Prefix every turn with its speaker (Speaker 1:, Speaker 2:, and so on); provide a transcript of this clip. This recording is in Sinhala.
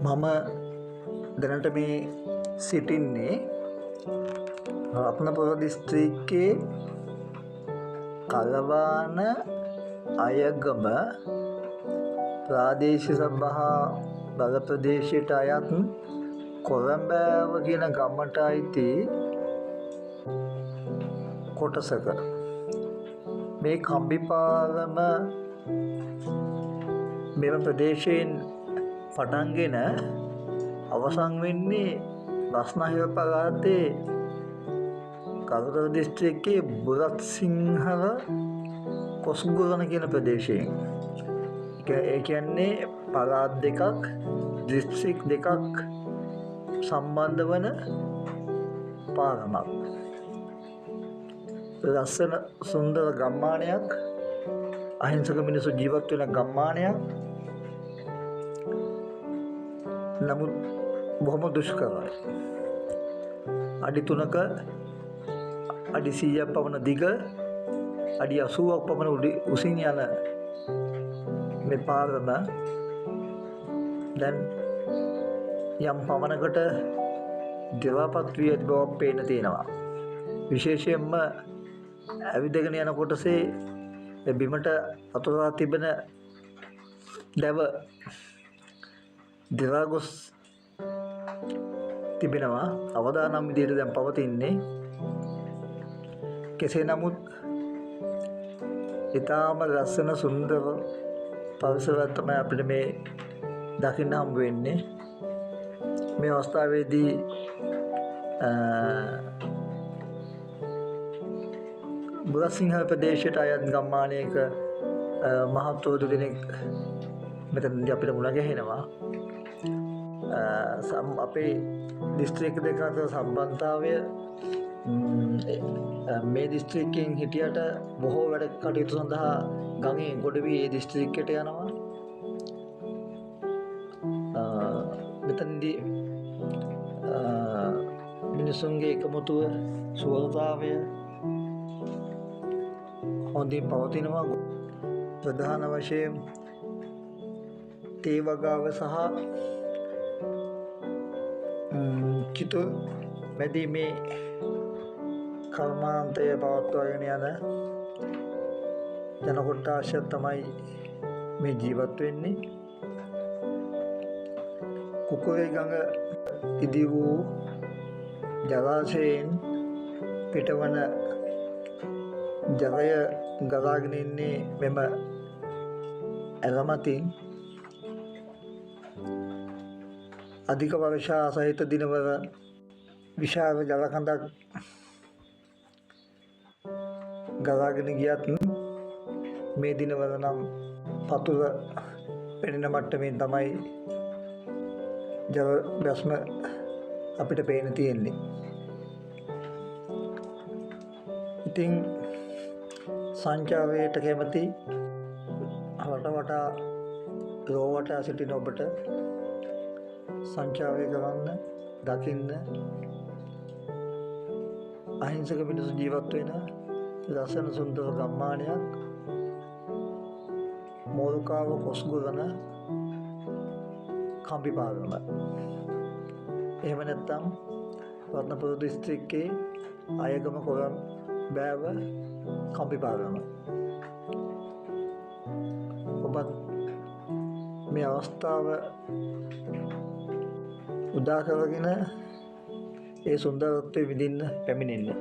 Speaker 1: මම දැනට මේ සිටින්නේ රත්නපුර දිස්ත්‍රික්කයේ කලවාන අයගම ප්‍රාදේශීය සභා බල ප්‍රදේශයට අයත් කොළඹෑව කියන ගමට අයිති කොටසක. මේ කම්බිපාලම මෙම ප්‍රදේශයෙන් පටන්ගෙන අවසන් වෙන්නේ බස්නාහිර පළාතේ කලුතර දිස්ත්‍රික්කයේ බුලත් සිංහල කොස්ගුරණ කියන ප්‍රදේශයෙන්. ඒ කියන්නේ පළාත් දෙකක්, දිස්ත්‍රික් දෙකක් සම්බන්ධ වන පාලමක්. ලස්සන සුන්දර ගම්මානයක්, අහිංසක මිනිස්සු ජීවත් වෙන ගම්මානයක්. නමුත් බොහොම දුෂ්කරයි. අඩි 3ක අඩි 100ක් පමණ දිග, අඩි 80ක් පමණ උසින් යන මේ පාලම දැන් යම් පමණකට දිවාපත් වී ඇති බවක් පේන්න තියෙනවා. විශේෂයෙන්ම ඇවිදගෙන යන කොටසේ බිමට අතුරා තිබෙන දැව දිවා ගොස් තිබෙනවා. අවදානම් විදියට දැන් පවතින්නේ. කෙසේ නමුත් ඊටාම ලස්සන සුන්දර පරිසරයක් තමයි අපිට මේ දකින්න හම්බ වෙන්නේ. මේ අවස්ථාවේදී බුලත් සිංහල ප්‍රදේශයට අයත් ගම්මානයක මහත්වරු දෙනෙක් මෙතනදී අපිට මුණ ගැහෙනවා. අපේ දිස්ත්‍රික්ක දෙක අතර සම්බන්ධතාවය මේ දිස්ත්‍රික්කයෙන් හිටියට බොහෝ වැඩ කටයුතු සඳහා ගඟේ ගොඩ වී ඒ දිස්ත්‍රික්කයට යනවා. මෙතනදී මිනිසුන්ගේ එකමුතුව සුවදතාවය හොඳින් පවතිනවා. ප්‍රධාන වශයෙන් තේ වගාව සහ කිතු මැදීමේ කර්මාන්තය පවත්වාගෙන යන ජන කොට්ටාශය තමයි මේ ජීවත් වෙන්නේ. කුකුරේ ගඟ ඉදි වූ ජලාශයෙන් පිටවන ජලය ගලාගෙන ඉන්නේ මෙම ඇලමතින්. අධික වර්ෂා සහිත දිනවල විශාල ජල කඳක් ගලාගෙන ගියත් මේ දිනවල නම් පතුල පෙනෙන මට්ටමින් තමයි ජල බැස්ම අපිට පේන්න තියෙන්නේ. ඉතින් සංචාරයට කැමති රටවටා ලෝවටා සිටින ඔබට සංචාරය කරන්න, දකින්න අහිංසක මිනිස්සු ජීවත් වෙන ලස්සන සුන්දර ගම්මානයක් මෝලකාව කොස්ගුරණ කම්බිපාලම. එහෙම නැත්නම් රත්නපුර දිස්ත්‍රික්කයේ අයගම කොළඹෑව කම්බිපාලම. ඔබත් මේ අවස්ථාව උදා කරගෙන ඒ සුන්දරත්වය විඳින්න පැමිණෙන්න.